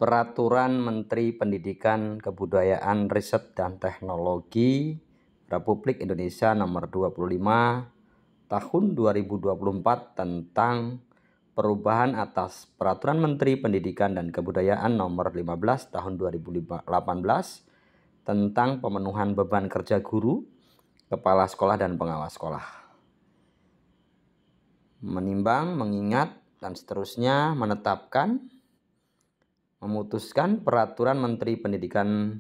Peraturan Menteri Pendidikan, Kebudayaan, Riset, dan Teknologi Republik Indonesia Nomor 25 Tahun 2024 tentang perubahan atas Peraturan Menteri Pendidikan dan Kebudayaan Nomor 15 Tahun 2018 tentang pemenuhan beban kerja guru, kepala sekolah, dan pengawas sekolah. Menimbang, mengingat, dan seterusnya menetapkan, memutuskan Peraturan Menteri Pendidikan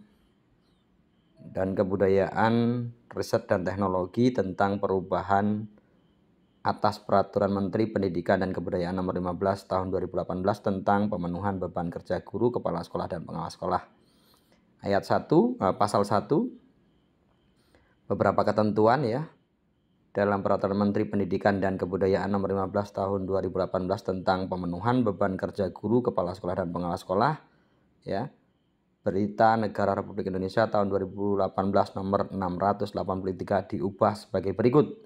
dan Kebudayaan, Riset, dan Teknologi tentang perubahan atas Peraturan Menteri Pendidikan dan Kebudayaan Nomor 15 Tahun 2018 tentang pemenuhan beban kerja guru, kepala sekolah, dan pengawas sekolah. Ayat 1, pasal 1, beberapa ketentuan dalam Peraturan Menteri Pendidikan dan Kebudayaan Nomor 15 Tahun 2018 tentang pemenuhan beban kerja guru, kepala sekolah, dan pengawas sekolah. Berita Negara Republik Indonesia tahun 2018 nomor 683 diubah sebagai berikut.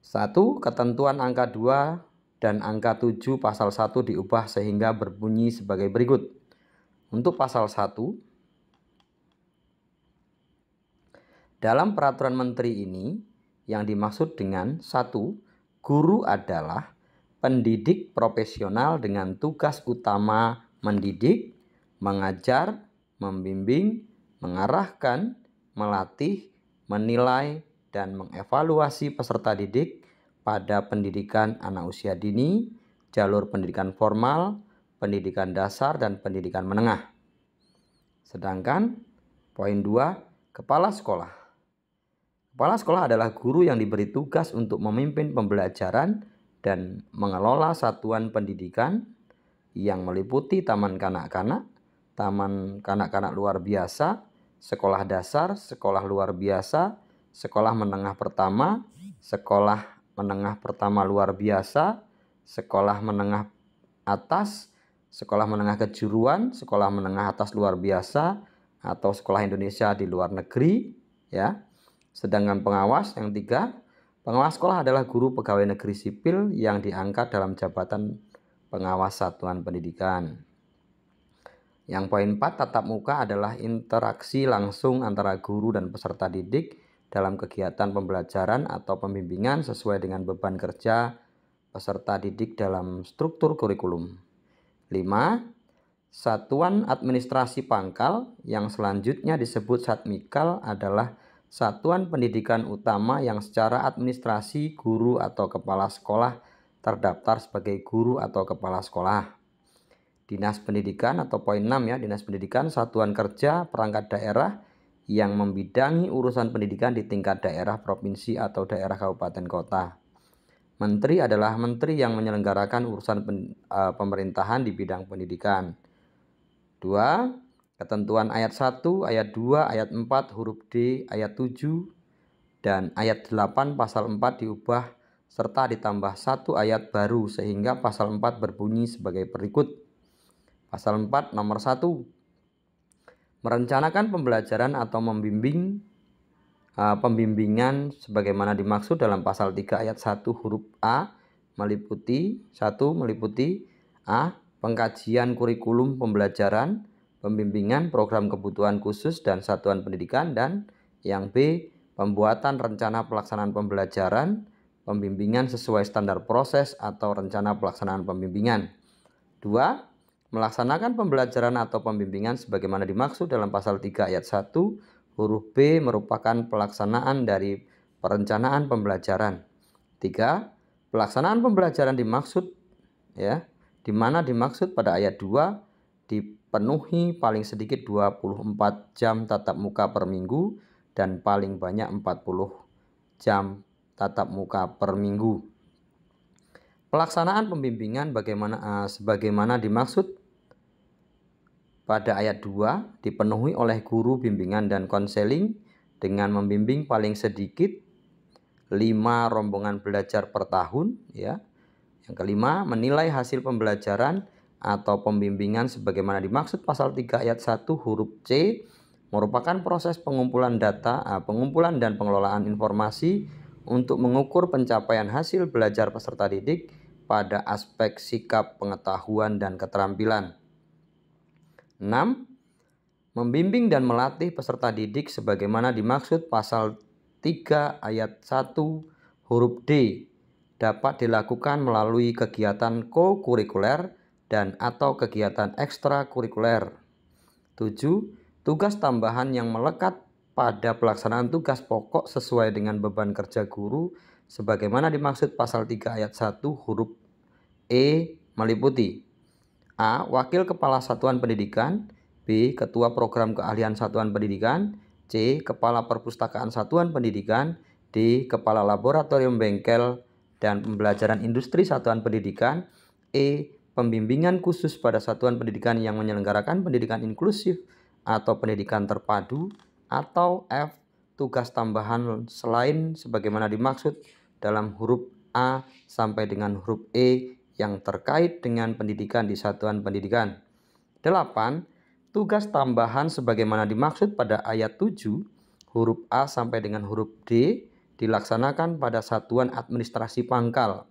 1. Ketentuan angka 2 dan angka 7 pasal 1 diubah sehingga berbunyi sebagai berikut. Untuk pasal 1, dalam peraturan menteri ini yang dimaksud dengan 1. Guru adalah pendidik profesional dengan tugas utama mendidik, mengajar, membimbing, mengarahkan, melatih, menilai, dan mengevaluasi peserta didik pada pendidikan anak usia dini, jalur pendidikan formal, pendidikan dasar, dan pendidikan menengah. Sedangkan poin 2, kepala sekolah. Kepala sekolah adalah guru yang diberi tugas untuk memimpin pembelajaran dan mengelola satuan pendidikan yang meliputi taman kanak-kanak, taman kanak-kanak luar biasa, sekolah dasar, sekolah luar biasa, sekolah menengah pertama, sekolah menengah pertama luar biasa, sekolah menengah atas, sekolah menengah kejuruan, sekolah menengah atas luar biasa, atau sekolah Indonesia di luar negeri. Sedangkan pengawas yang 3, pengawas sekolah adalah guru pegawai negeri sipil yang diangkat dalam jabatan pengawas satuan pendidikan. Yang poin 4, tatap muka adalah interaksi langsung antara guru dan peserta didik dalam kegiatan pembelajaran atau pembimbingan sesuai dengan beban kerja peserta didik dalam struktur kurikulum. 5. Satuan administrasi pangkal yang selanjutnya disebut Satmikal adalah satuan pendidikan utama yang secara administrasi guru atau kepala sekolah terdaftar sebagai guru atau kepala sekolah. Dinas Pendidikan atau poin 6 Dinas Pendidikan satuan kerja perangkat daerah yang membidangi urusan pendidikan di tingkat daerah, provinsi, atau daerah kabupaten kota. Menteri adalah menteri yang menyelenggarakan urusan pemerintahan di bidang pendidikan. 2. Ketentuan ayat 1, ayat 2, ayat 4, huruf D, ayat 7, dan ayat 8 pasal 4 diubah serta ditambah 1 ayat baru sehingga pasal 4 berbunyi sebagai berikut. Pasal 4 nomor 1. Merencanakan pembelajaran atau pembimbingan sebagaimana dimaksud dalam pasal 3 ayat 1 huruf A meliputi A. Pengkajian kurikulum pembelajaran, pembimbingan program kebutuhan khusus dan satuan pendidikan, dan yang B. Pembuatan rencana pelaksanaan pembelajaran, pembimbingan sesuai standar proses atau rencana pelaksanaan pembimbingan. 2. Melaksanakan pembelajaran atau pembimbingan sebagaimana dimaksud dalam pasal 3 ayat 1 huruf B merupakan pelaksanaan dari perencanaan pembelajaran. 3. Pelaksanaan pembelajaran dimaksud di mana dimaksud pada ayat 2 dipenuhi paling sedikit 24 jam tatap muka per minggu dan paling banyak 40 jam tatap muka per minggu. Pelaksanaan pembimbingan sebagaimana dimaksud pada ayat 2 dipenuhi oleh guru bimbingan dan konseling dengan membimbing paling sedikit 5 rombongan belajar per tahun. Yang kelima, menilai hasil pembelajaran atau pembimbingan sebagaimana dimaksud pasal 3 ayat 1 huruf C merupakan proses pengumpulan data, pengumpulan dan pengelolaan informasi untuk mengukur pencapaian hasil belajar peserta didik pada aspek sikap, pengetahuan, dan keterampilan. 6. Membimbing dan melatih peserta didik sebagaimana dimaksud pasal 3 ayat 1 huruf D dapat dilakukan melalui kegiatan co-kurikuler dan atau kegiatan ekstrakurikuler. 7. Tugas tambahan yang melekat pada pelaksanaan tugas pokok sesuai dengan beban kerja guru sebagaimana dimaksud pasal 3 ayat 1 huruf E meliputi A. Wakil Kepala Satuan Pendidikan, B. Ketua Program Keahlian Satuan Pendidikan, C. Kepala Perpustakaan Satuan Pendidikan, D. Kepala Laboratorium Bengkel dan Pembelajaran Industri Satuan Pendidikan, E. Pembimbingan khusus pada satuan pendidikan yang menyelenggarakan pendidikan inklusif atau pendidikan terpadu, atau F. Tugas tambahan selain sebagaimana dimaksud dalam huruf A sampai dengan huruf E yang terkait dengan pendidikan di satuan pendidikan. 8. Tugas tambahan sebagaimana dimaksud pada ayat 7 huruf A sampai dengan huruf D dilaksanakan pada satuan administrasi pangkal.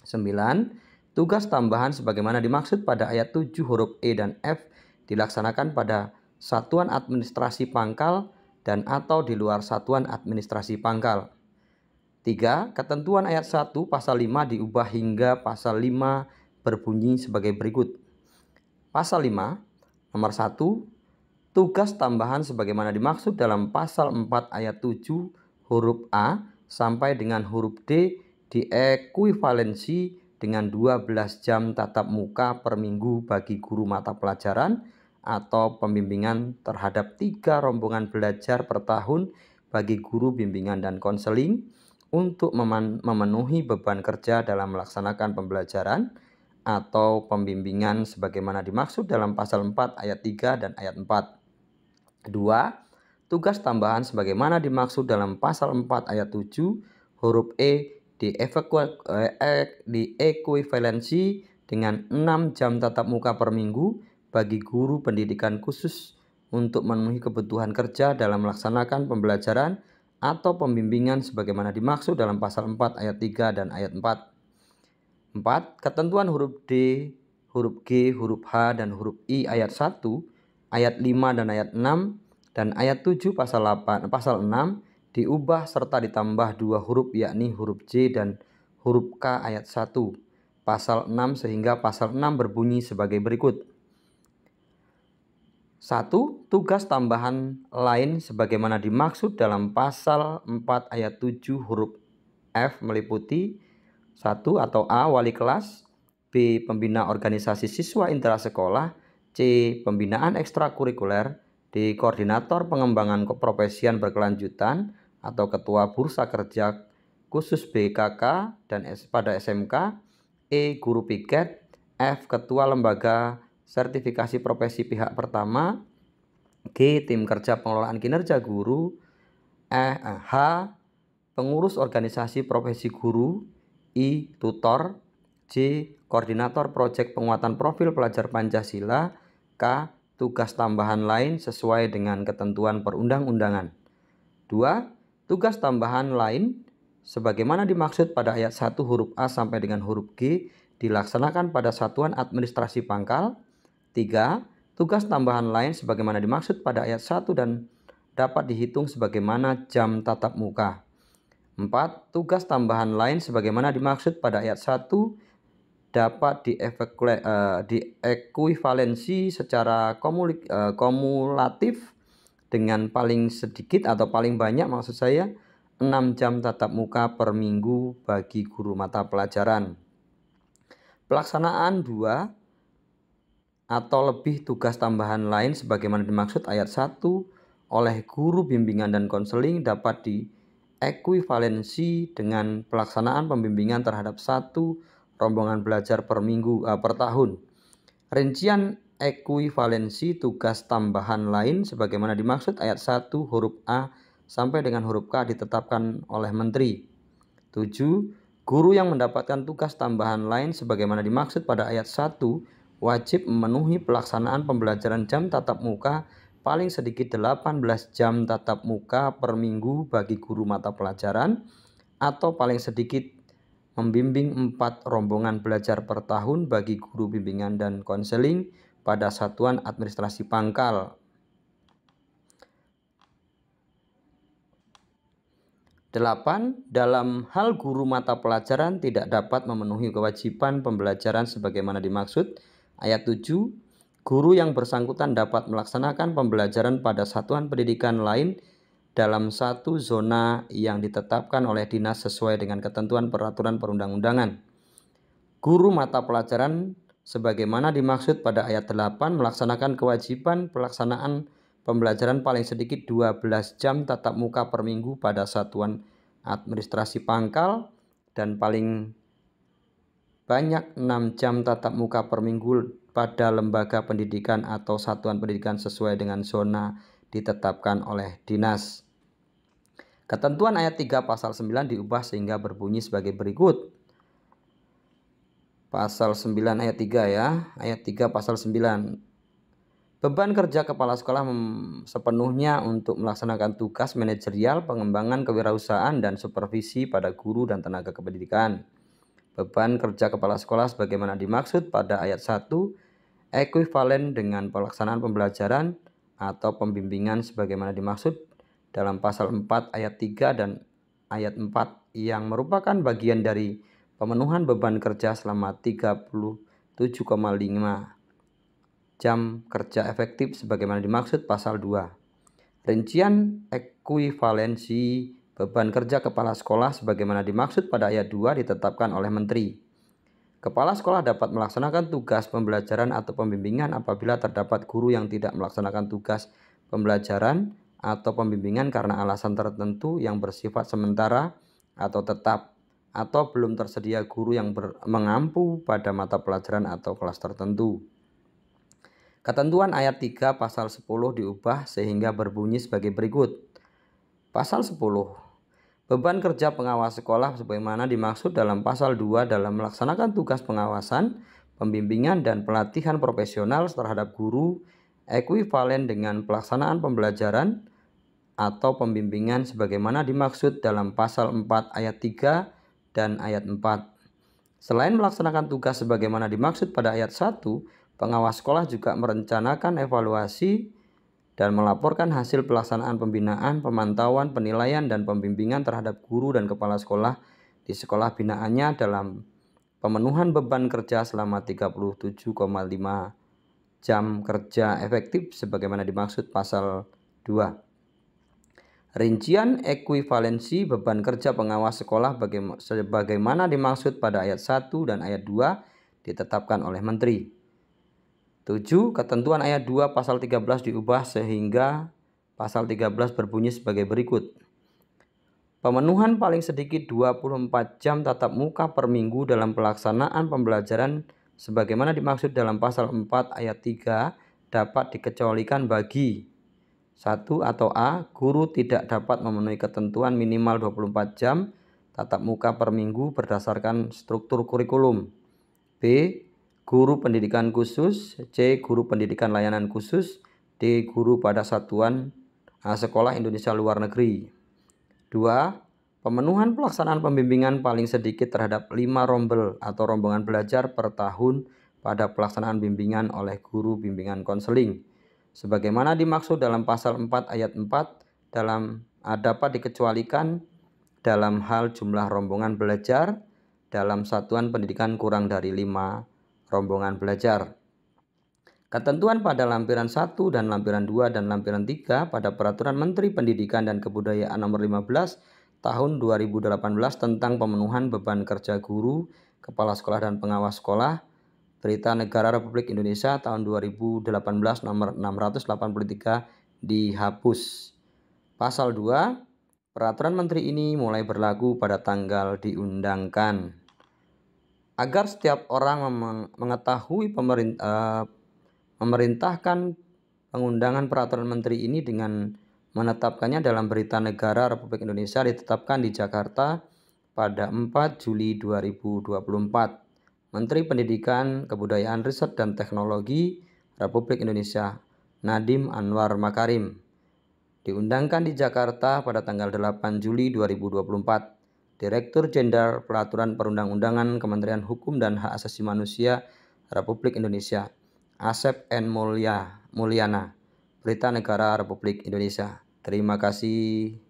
9. Tugas tambahan sebagaimana dimaksud pada ayat 7 huruf E dan F dilaksanakan pada satuan administrasi pangkal dan atau di luar satuan administrasi pangkal. 3. Ketentuan ayat 1 pasal 5 diubah hingga pasal 5 berbunyi sebagai berikut. Pasal 5, nomor 1, tugas tambahan sebagaimana dimaksud dalam pasal 4 ayat 7 huruf A sampai dengan huruf D diekuivalensi dengan 12 jam tatap muka per minggu bagi guru mata pelajaran atau pembimbingan terhadap 3 rombongan belajar per tahun bagi guru bimbingan dan konseling untuk memenuhi beban kerja dalam melaksanakan pembelajaran atau pembimbingan sebagaimana dimaksud dalam pasal 4 ayat 3 dan ayat 4. 2. Tugas tambahan sebagaimana dimaksud dalam pasal 4 ayat 7 huruf E diekuivalensi dengan 6 jam tatap muka per minggu bagi guru pendidikan khusus untuk memenuhi kebutuhan kerja dalam melaksanakan pembelajaran atau pembimbingan sebagaimana dimaksud dalam pasal 4 ayat 3 dan ayat 4. 4. Ketentuan huruf D, huruf G, huruf H, dan huruf I ayat 1, ayat 5 dan ayat 6, dan ayat 7 pasal 6 diubah serta ditambah 2 huruf yakni huruf J dan huruf K ayat 1, pasal 6 sehingga pasal 6 berbunyi sebagai berikut. 1. Tugas tambahan lain sebagaimana dimaksud dalam pasal 4 ayat 7 huruf F meliputi 1. Atau A. Wali kelas, B. Pembina organisasi siswa intrasekolah, C. Pembinaan ekstrakurikuler, D. Koordinator pengembangan keprofesian berkelanjutan atau Ketua Bursa Kerja khusus BKK dan pada SMK, E. Guru piket, F. Ketua Lembaga Sertifikasi Profesi Pihak Pertama, G. Tim Kerja Pengelolaan Kinerja Guru, H. Pengurus Organisasi Profesi Guru, I. Tutor, J. Koordinator Proyek Penguatan Profil Pelajar Pancasila, K. Tugas tambahan lain sesuai dengan ketentuan perundang-undangan. 2. Tugas tambahan lain sebagaimana dimaksud pada ayat 1 huruf A sampai dengan huruf G dilaksanakan pada satuan administrasi pangkal. 3. Tugas tambahan lain sebagaimana dimaksud pada ayat 1 dan dapat dihitung sebagaimana jam tatap muka. 4. Tugas tambahan lain sebagaimana dimaksud pada ayat 1 dapat diekuivalensi secara kumulatif dengan paling sedikit atau paling banyak maksud saya 6 jam tatap muka per minggu bagi guru mata pelajaran. Pelaksanaan 2 atau lebih tugas tambahan lain sebagaimana dimaksud ayat 1 oleh guru bimbingan dan konseling dapat diekuivalensi dengan pelaksanaan pembimbingan terhadap 1 rombongan belajar per minggu per tahun. Rincian ekuivalensi tugas tambahan lain sebagaimana dimaksud ayat 1 huruf A sampai dengan huruf K ditetapkan oleh Menteri. 7. Guru yang mendapatkan tugas tambahan lain sebagaimana dimaksud pada ayat 1 wajib memenuhi pelaksanaan pembelajaran jam tatap muka paling sedikit 18 jam tatap muka per minggu bagi guru mata pelajaran atau paling sedikit membimbing 4 rombongan belajar per tahun bagi guru bimbingan dan konseling pada satuan administrasi pangkal. 8. Dalam hal guru mata pelajaran tidak dapat memenuhi kewajiban pembelajaran sebagaimana dimaksud. Ayat 7. Guru yang bersangkutan dapat melaksanakan pembelajaran pada satuan pendidikan lain dalam satu zona yang ditetapkan oleh dinas sesuai dengan ketentuan peraturan perundang-undangan. Guru mata pelajaran sebagaimana dimaksud pada ayat 8 melaksanakan kewajiban pelaksanaan pembelajaran paling sedikit 12 jam tatap muka per minggu pada satuan administrasi pangkal dan paling banyak 6 jam tatap muka per minggu pada lembaga pendidikan atau satuan pendidikan sesuai dengan zona ditetapkan oleh dinas. Ketentuan ayat 3 pasal 9 diubah sehingga berbunyi sebagai berikut. Pasal 9 ayat 3 ya. Ayat 3 pasal 9. Beban kerja kepala sekolah sepenuhnya untuk melaksanakan tugas manajerial, pengembangan kewirausahaan, dan supervisi pada guru dan tenaga kependidikan. Beban kerja kepala sekolah sebagaimana dimaksud pada ayat 1 ekuivalen dengan pelaksanaan pembelajaran atau pembimbingan sebagaimana dimaksud dalam pasal 4 ayat 3 dan ayat 4 yang merupakan bagian dari pemenuhan beban kerja selama 37,5 jam kerja efektif sebagaimana dimaksud pasal 2. Rincian ekuivalensi beban kerja kepala sekolah sebagaimana dimaksud pada ayat 2 ditetapkan oleh Menteri. Kepala sekolah dapat melaksanakan tugas pembelajaran atau pembimbingan apabila terdapat guru yang tidak melaksanakan tugas pembelajaran atau pembimbingan karena alasan tertentu yang bersifat sementara atau tetap, atau belum tersedia guru yang mengampu pada mata pelajaran atau kelas tertentu. Ketentuan ayat 3 pasal 10 diubah sehingga berbunyi sebagai berikut. Pasal 10. Beban kerja pengawas sekolah sebagaimana dimaksud dalam pasal 2 dalam melaksanakan tugas pengawasan, pembimbingan, dan pelatihan profesional terhadap guru ekuivalen dengan pelaksanaan pembelajaran atau pembimbingan sebagaimana dimaksud dalam pasal 4 ayat 3 dan ayat 4. Selain melaksanakan tugas sebagaimana dimaksud pada ayat 1, pengawas sekolah juga merencanakan evaluasi dan melaporkan hasil pelaksanaan pembinaan, pemantauan, penilaian, dan pembimbingan terhadap guru dan kepala sekolah di sekolah binaannya dalam pemenuhan beban kerja selama 37,5 jam kerja efektif sebagaimana dimaksud pasal 2. Rincian ekuivalensi beban kerja pengawas sekolah sebagaimana dimaksud pada ayat 1 dan ayat 2 ditetapkan oleh Menteri. 7. Ketentuan ayat 2 pasal 13 diubah sehingga pasal 13 berbunyi sebagai berikut. Pemenuhan paling sedikit 24 jam tatap muka per minggu dalam pelaksanaan pembelajaran sebagaimana dimaksud dalam pasal 4 ayat 3 dapat dikecualikan bagi 1. Atau A. Guru tidak dapat memenuhi ketentuan minimal 24 jam tatap muka per minggu berdasarkan struktur kurikulum. B. Guru pendidikan khusus. C. Guru pendidikan layanan khusus. D. Guru pada satuan sekolah Indonesia luar negeri. 2. Pemenuhan pelaksanaan pembimbingan paling sedikit terhadap 5 rombel atau rombongan belajar per tahun pada pelaksanaan bimbingan oleh guru bimbingan konseling. Sebagaimana dimaksud dalam pasal 4 ayat 4 dapat dikecualikan dalam hal jumlah rombongan belajar dalam satuan pendidikan kurang dari 5 rombongan belajar. Ketentuan pada lampiran 1 dan lampiran 2 dan lampiran 3 pada Peraturan Menteri Pendidikan dan Kebudayaan Nomor 15 Tahun 2018 tentang pemenuhan beban kerja guru, kepala sekolah, dan pengawas sekolah, Berita Negara Republik Indonesia tahun 2018 nomor 683 dihapus. Pasal 2. Peraturan Menteri ini mulai berlaku pada tanggal diundangkan. Agar setiap orang mengetahui memerintahkan pengundangan peraturan menteri ini dengan menetapkannya dalam Berita Negara Republik Indonesia ditetapkan di Jakarta pada 4 Juli 2024. Menteri Pendidikan, Kebudayaan, Riset, dan Teknologi Republik Indonesia Nadiem Anwar Makarim diundangkan di Jakarta pada tanggal 8 Juli 2024. Direktur Jenderal Peraturan Perundang-undangan Kementerian Hukum dan Hak Asasi Manusia Republik Indonesia Asep N. Mulyana, Berita Negara Republik Indonesia. Terima kasih.